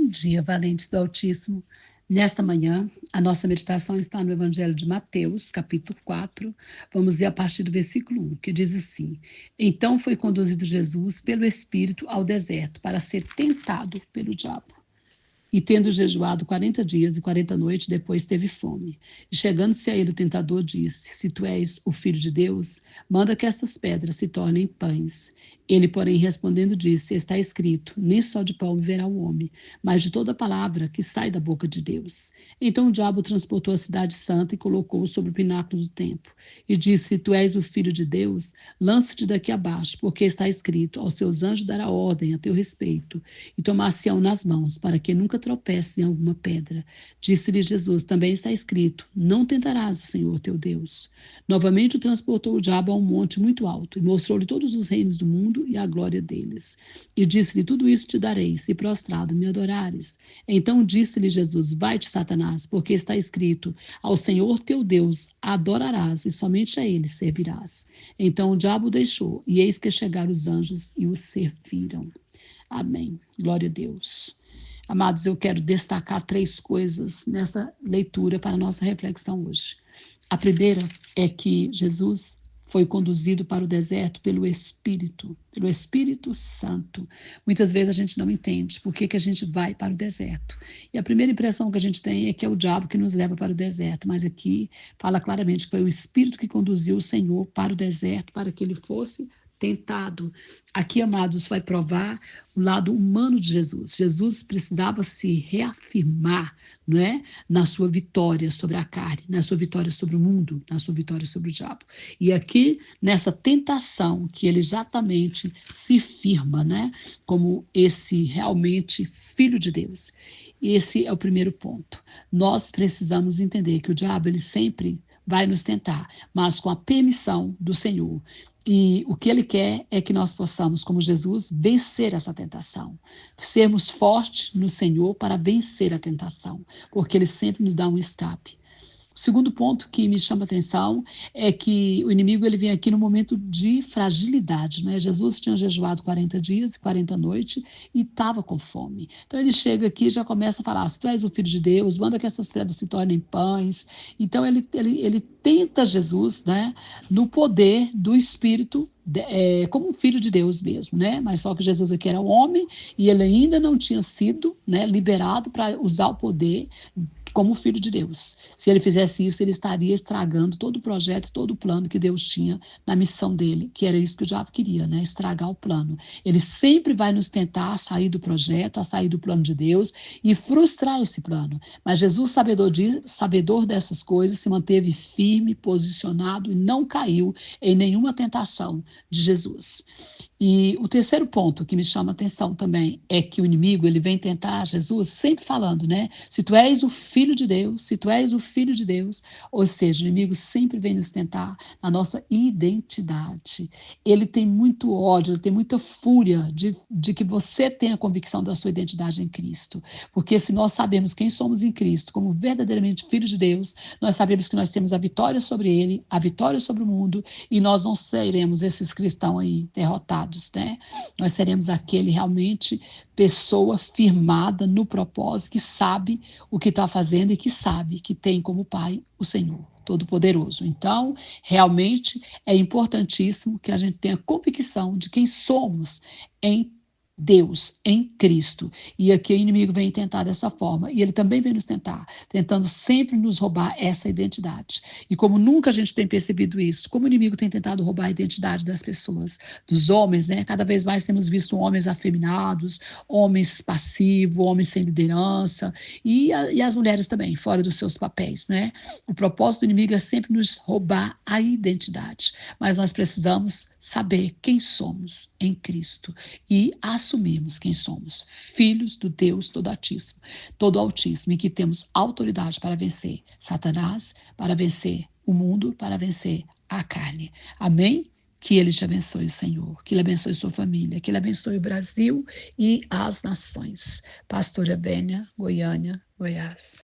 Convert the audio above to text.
Bom dia, valentes do Altíssimo. Nesta manhã, a nossa meditação está no Evangelho de Mateus, capítulo 4. Vamos ler a partir do versículo 1, que diz assim: Então foi conduzido Jesus pelo Espírito ao deserto para ser tentado pelo diabo. E tendo jejuado 40 dias e 40 noites, depois teve fome. E chegando-se a ele o tentador disse: Se tu és o Filho de Deus, manda que estas pedras se tornem pães. Ele, porém, respondendo, disse: Está escrito, nem só de pão viverá o homem, mas de toda palavra que sai da boca de Deus. Então o diabo transportou a cidade santa e colocou-o sobre o pináculo do templo. E disse: Se tu és o Filho de Deus, lança-te daqui abaixo, porque está escrito: Aos seus anjos dará ordem a teu respeito, e tomar-se-ão nas mãos, para que nunca tropece em alguma pedra. Disse-lhe Jesus: Também está escrito: Não tentarás o Senhor teu Deus. Novamente o transportou o diabo a um monte muito alto, e mostrou-lhe todos os reinos do mundo e a glória deles. E disse-lhe: Tudo isso te darei, se prostrado me adorares. Então disse-lhe Jesus: Vai-te, Satanás, porque está escrito: Ao Senhor teu Deus adorarás, e somente a ele servirás. Então o diabo o deixou, e eis que chegaram os anjos e o serviram. Amém. Glória a Deus. Amados, eu quero destacar 3 coisas nessa leitura para a nossa reflexão hoje. A primeira é que Jesus foi conduzido para o deserto pelo Espírito Santo. Muitas vezes a gente não entende por que a gente vai para o deserto. E a primeira impressão que a gente tem é que é o diabo que nos leva para o deserto, mas aqui fala claramente que foi o Espírito que conduziu o Senhor para o deserto, para que ele fosse tentado. Aqui, amados, vai provar o lado humano de Jesus. Jesus precisava se reafirmar, não é? Na sua vitória sobre a carne, na sua vitória sobre o mundo, na sua vitória sobre o diabo. E aqui, nessa tentação, que ele exatamente se firma, né? Como esse realmente filho de Deus. Esse é o primeiro ponto. Nós precisamos entender que o diabo, ele sempre vai nos tentar, mas com a permissão do Senhor. E o que ele quer é que nós possamos, como Jesus, vencer essa tentação. Sermos fortes no Senhor para vencer a tentação, porque ele sempre nos dá um escape. O segundo ponto que me chama a atenção é que o inimigo ele vem aqui no momento de fragilidade, né? Jesus tinha jejuado 40 dias e 40 noites e estava com fome. Então ele chega aqui e já começa a falar: se tu és o Filho de Deus, manda que essas pedras se tornem pães. Então ele tenta Jesus, né? No poder do Espírito, como um filho de Deus mesmo, né? Mas só que Jesus aqui era um homem e ele ainda não tinha sido, né, liberado para usar o poder como filho de Deus. Se ele fizesse isso, ele estaria estragando todo o projeto, todo o plano que Deus tinha na missão dele, que era isso que o diabo queria, né? Estragar o plano. Ele sempre vai nos tentar a sair do projeto, a sair do plano de Deus e frustrar esse plano. Mas Jesus, sabedor dessas coisas, se manteve firme, posicionado e não caiu em nenhuma tentação de Jesus. E o terceiro ponto que me chama a atenção também é que o inimigo ele vem tentar Jesus sempre falando, né? Se tu és o filho de Deus, se tu és o filho de Deus, ou seja, o inimigo sempre vem nos tentar na nossa identidade. Ele tem muito ódio, ele tem muita fúria de que você tenha a convicção da sua identidade em Cristo. Porque se nós sabemos quem somos em Cristo, como verdadeiramente filhos de Deus, nós sabemos que nós temos a vitória sobre ele, a vitória sobre o mundo, e nós não seremos esses cristãos aí derrotados. Né? Nós seremos aquele realmente pessoa firmada no propósito, que sabe o que está fazendo e que sabe que tem como Pai o Senhor Todo-Poderoso. Então, realmente é importantíssimo que a gente tenha convicção de quem somos em Deus, em Cristo. E aqui o inimigo vem tentar dessa forma. E ele também vem nos tentar, tentando sempre nos roubar essa identidade. E como nunca a gente tem percebido isso, como o inimigo tem tentado roubar a identidade das pessoas, dos homens, né? Cada vez mais temos visto homens afeminados, homens passivos, homens sem liderança, e as mulheres também, fora dos seus papéis, né? O propósito do inimigo é sempre nos roubar a identidade. Mas nós precisamos saber quem somos em Cristo e assumirmos quem somos, filhos do Deus todo Altíssimo, e que temos autoridade para vencer Satanás, para vencer o mundo, para vencer a carne. Amém? Que ele te abençoe, Senhor, que ele abençoe sua família, que ele abençoe o Brasil e as nações. Pastora Bênia, Goiânia, Goiás.